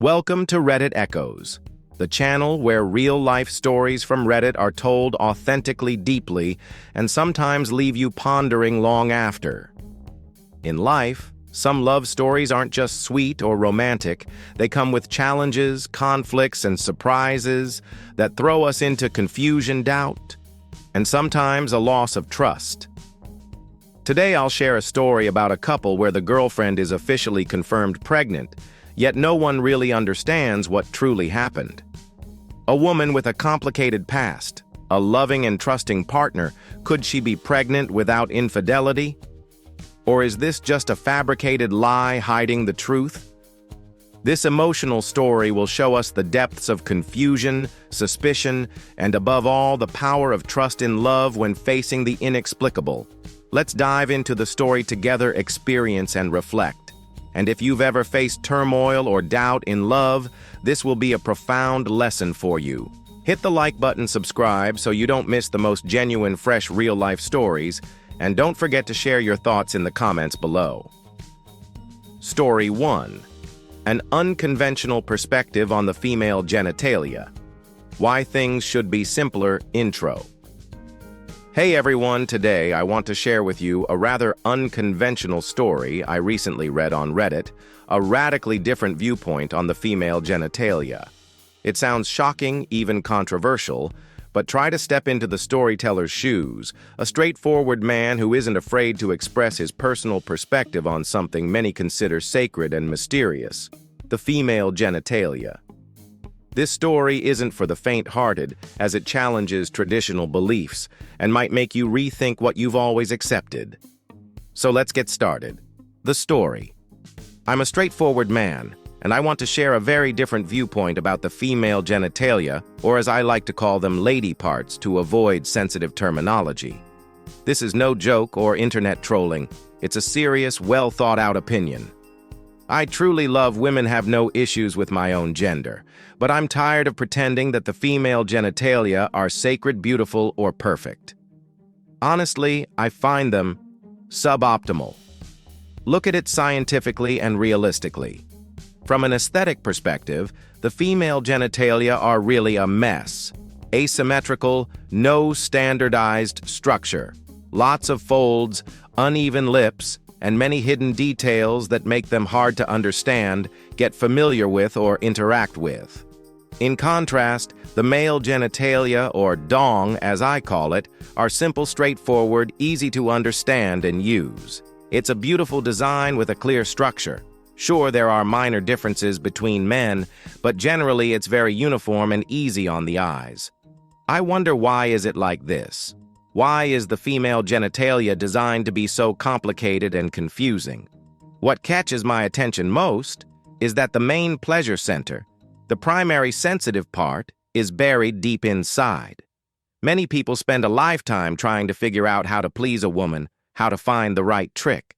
Welcome to Reddit Echoes, the channel where real-life stories from Reddit are told authentically, deeply, and sometimes leave you pondering long after. In life, some love stories aren't just sweet or romantic. They come with challenges, conflicts, and surprises that throw us into confusion, doubt, and sometimes a loss of trust. Today I'll share a story about a couple where the girlfriend is officially confirmed pregnant, yet no one really understands what truly happened. A woman with a complicated past, a loving and trusting partner, could she be pregnant without infidelity? Or is this just a fabricated lie hiding the truth? This emotional story will show us the depths of confusion, suspicion, and above all, the power of trust in love when facing the inexplicable. Let's dive into the story together, experience, and reflect. And if you've ever faced turmoil or doubt in love, this will be a profound lesson for you. Hit the like button, subscribe so you don't miss the most genuine, fresh, real-life stories, and don't forget to share your thoughts in the comments below. Story 1. An unconventional perspective on the female genitalia. Why things should be simpler intro. Hey everyone, today I want to share with you a rather unconventional story I recently read on Reddit, a radically different viewpoint on the female genitalia. It sounds shocking, even controversial, but try to step into the storyteller's shoes, a straightforward man who isn't afraid to express his personal perspective on something many consider sacred and mysterious, the female genitalia. This story isn't for the faint-hearted, as it challenges traditional beliefs and might make you rethink what you've always accepted. So let's get started. The story. I'm a straightforward man, and I want to share a very different viewpoint about the female genitalia, or as I like to call them, lady parts, to avoid sensitive terminology. This is no joke or internet trolling. It's a serious, well-thought-out opinion. I truly love women, have no issues with my own gender, but I'm tired of pretending that the female genitalia are sacred, beautiful, or perfect. Honestly, I find them suboptimal. Look at it scientifically and realistically. From an aesthetic perspective, the female genitalia are really a mess. Asymmetrical, no standardized structure. Lots of folds, uneven lips, and many hidden details that make them hard to understand, get familiar with, or interact with. In contrast, the male genitalia, or dong as I call it, are simple, straightforward, easy to understand and use. It's a beautiful design with a clear structure. Sure, there are minor differences between men, but generally it's very uniform and easy on the eyes. I wonder, why is it like this? Why is the female genitalia designed to be so complicated and confusing? What catches my attention most is that the main pleasure center, the primary sensitive part, is buried deep inside. Many people spend a lifetime trying to figure out how to please a woman, how to find the right trick.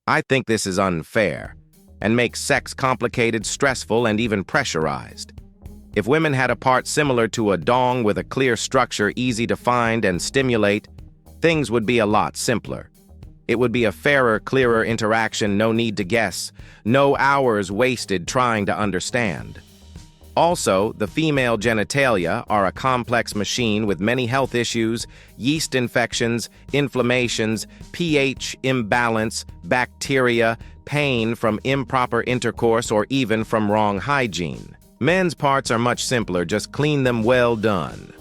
I think this is unfair and makes sex complicated, stressful, and even pressurized. If women had a part similar to a dong with a clear structure, easy to find and stimulate, things would be a lot simpler. It would be a fairer, clearer interaction, no need to guess, no hours wasted trying to understand. Also, the female genitalia are a complex machine with many health issues, yeast infections, inflammations, pH imbalance, bacteria, pain from improper intercourse, or even from wrong hygiene. Men's parts are much simpler, just clean them, well done.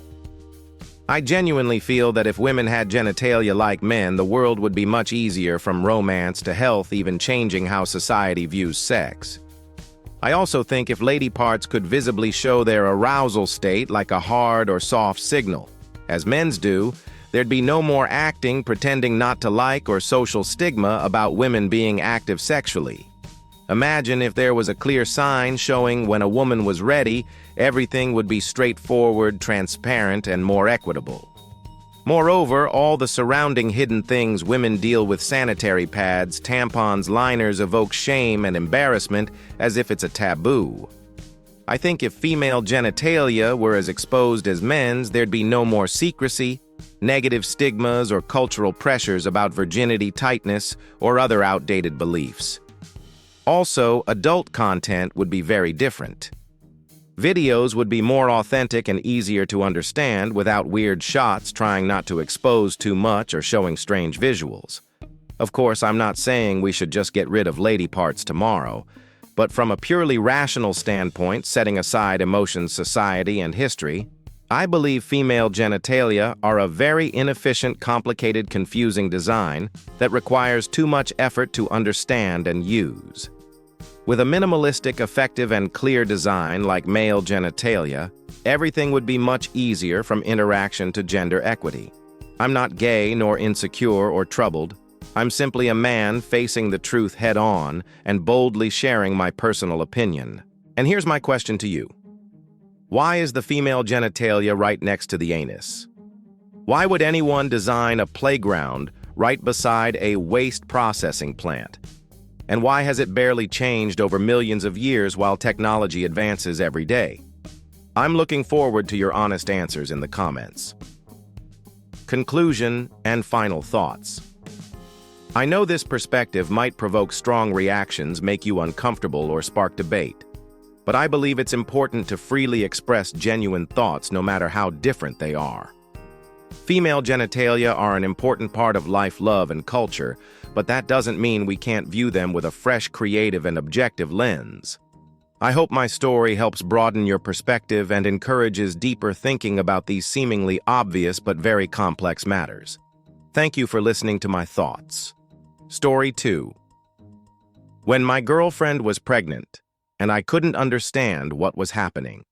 I genuinely feel that if women had genitalia like men, the world would be much easier, from romance to health, even changing how society views sex. I also think if lady parts could visibly show their arousal state like a hard or soft signal, as men's do, there'd be no more acting, pretending not to like, or social stigma about women being active sexually. Imagine if there was a clear sign showing when a woman was ready, everything would be straightforward, transparent, and more equitable. Moreover, all the surrounding hidden things women deal with, sanitary pads, tampons, liners, evoke shame and embarrassment as if it's a taboo. I think if female genitalia were as exposed as men's, there'd be no more secrecy, negative stigmas, or cultural pressures about virginity, tightness, or other outdated beliefs. Also, adult content would be very different. Videos would be more authentic and easier to understand without weird shots trying not to expose too much or showing strange visuals. Of course, I'm not saying we should just get rid of lady parts tomorrow, but from a purely rational standpoint, setting aside emotions, society, and history, I believe female genitalia are a very inefficient, complicated, confusing design that requires too much effort to understand and use. With a minimalistic, effective, and clear design like male genitalia, everything would be much easier from interaction to gender equity. I'm not gay nor insecure or troubled. I'm simply a man facing the truth head-on and boldly sharing my personal opinion. And here's my question to you. Why is the female genitalia right next to the anus? Why would anyone design a playground right beside a waste processing plant? And why has it barely changed over millions of years while technology advances every day? I'm looking forward to your honest answers in the comments. Conclusion and final thoughts. I know this perspective might provoke strong reactions, make you uncomfortable, or spark debate. But I believe it's important to freely express genuine thoughts no matter how different they are. Female genitalia are an important part of life, love, and culture, but that doesn't mean we can't view them with a fresh, creative, and objective lens. I hope my story helps broaden your perspective and encourages deeper thinking about these seemingly obvious but very complex matters. Thank you for listening to my thoughts. Story 2. When my girlfriend was pregnant, and I couldn't understand what was happening.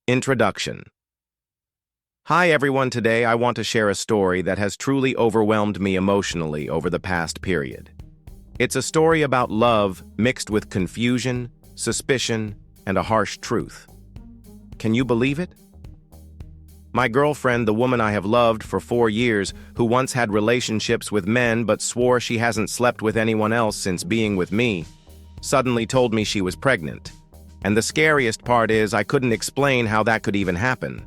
Introduction. Hi everyone, today I want to share a story that has truly overwhelmed me emotionally over the past period. It's a story about love mixed with confusion, suspicion, and a harsh truth. Can you believe it? My girlfriend, the woman I have loved for 4 years, who once had relationships with men but swore she hasn't slept with anyone else since being with me, suddenly told me she was pregnant. And the scariest part is I couldn't explain how that could even happen.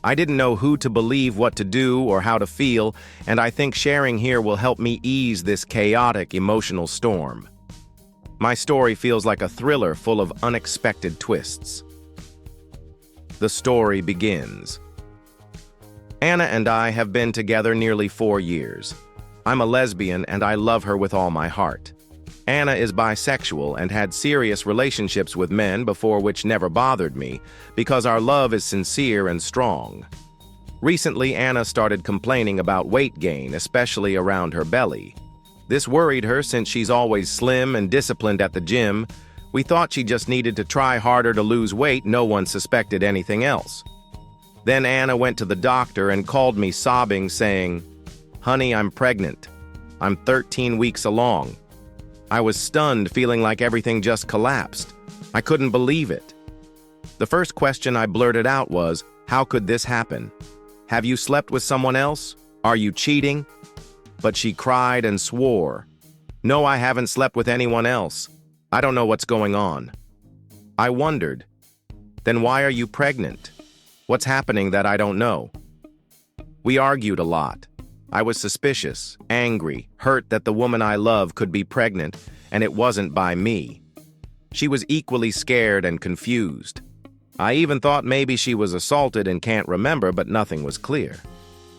I didn't know who to believe, what to do, or how to feel, and I think sharing here will help me ease this chaotic emotional storm. My story feels like a thriller full of unexpected twists. The story begins. Anna and I have been together nearly 4 years. I'm a lesbian and I love her with all my heart. Anna is bisexual and had serious relationships with men before, which never bothered me because our love is sincere and strong. Recently, Anna started complaining about weight gain, especially around her belly. This worried her since she's always slim and disciplined at the gym. We thought she just needed to try harder to lose weight. No one suspected anything else. Then Anna went to the doctor and called me sobbing, saying, "Honey, I'm pregnant. I'm 13 weeks along." I was stunned, feeling like everything just collapsed. I couldn't believe it. The first question I blurted out was, "How could this happen? Have you slept with someone else? Are you cheating?" But she cried and swore, "No, I haven't slept with anyone else. I don't know what's going on." I wondered, "Then why are you pregnant? What's happening that I don't know?" We argued a lot. I was suspicious, angry, hurt that the woman I love could be pregnant, and it wasn't by me. She was equally scared and confused. I even thought maybe she was assaulted and can't remember, but nothing was clear.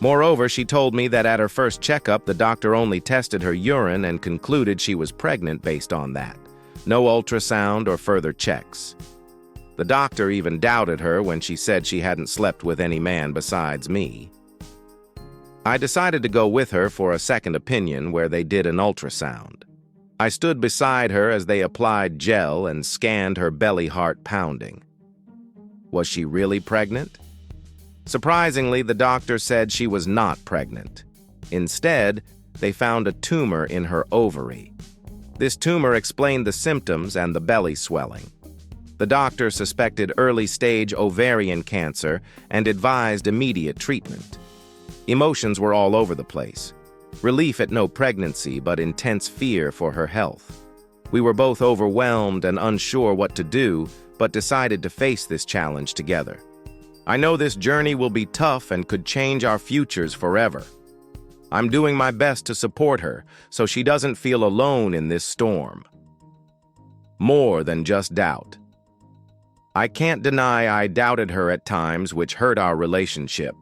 Moreover, she told me that at her first checkup, the doctor only tested her urine and concluded she was pregnant based on that. No ultrasound or further checks. The doctor even doubted her when she said she hadn't slept with any man besides me. I decided to go with her for a second opinion where they did an ultrasound. I stood beside her as they applied gel and scanned her belly, heart pounding. Was she really pregnant? Surprisingly, the doctor said she was not pregnant. Instead, they found a tumor in her ovary. This tumor explained the symptoms and the belly swelling. The doctor suspected early-stage ovarian cancer and advised immediate treatment. Emotions were all over the place. Relief at no pregnancy, but intense fear for her health. We were both overwhelmed and unsure what to do, but decided to face this challenge together. I know this journey will be tough and could change our futures forever. I'm doing my best to support her so she doesn't feel alone in this storm. more than just doubt. I can't deny I doubted her at times, which hurt our relationship.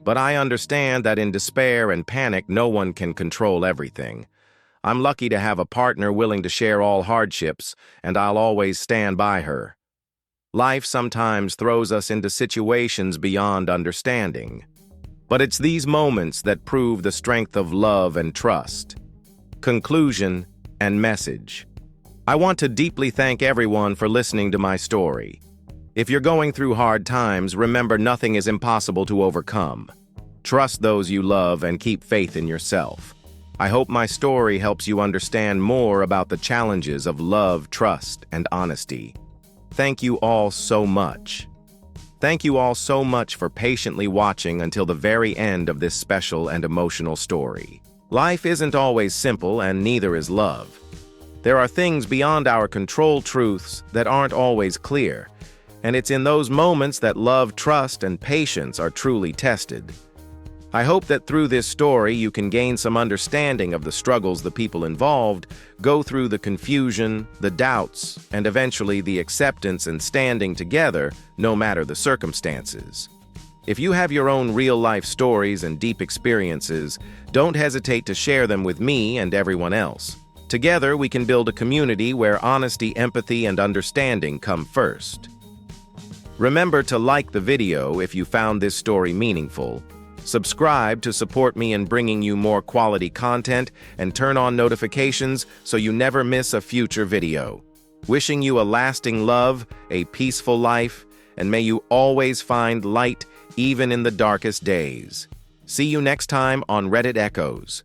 But I understand that in despair and panic, no one can control everything. I'm lucky to have a partner willing to share all hardships, and I'll always stand by her. Life sometimes throws us into situations beyond understanding. But it's these moments that prove the strength of love and trust. Conclusion and message. I want to deeply thank everyone for listening to my story. If you're going through hard times, remember nothing is impossible to overcome. Trust those you love and keep faith in yourself. I hope my story helps you understand more about the challenges of love, trust, and honesty. Thank you all so much. Thank you all so much for patiently watching until the very end of this special and emotional story. Life isn't always simple, and neither is love. There are things beyond our control, truths that aren't always clear, and it's in those moments that love, trust, and patience are truly tested. I hope that through this story you can gain some understanding of the struggles the people involved go through, the confusion, the doubts, and eventually the acceptance and standing together no matter the circumstances. If you have your own real-life stories and deep experiences, don't hesitate to share them with me and everyone else. Together we can build a community where honesty, empathy, and understanding come first. Remember to like the video if you found this story meaningful. Subscribe to support me in bringing you more quality content, and turn on notifications so you never miss a future video. Wishing you a lasting love, a peaceful life, and may you always find light even in the darkest days. See you next time on Reddit Echoes.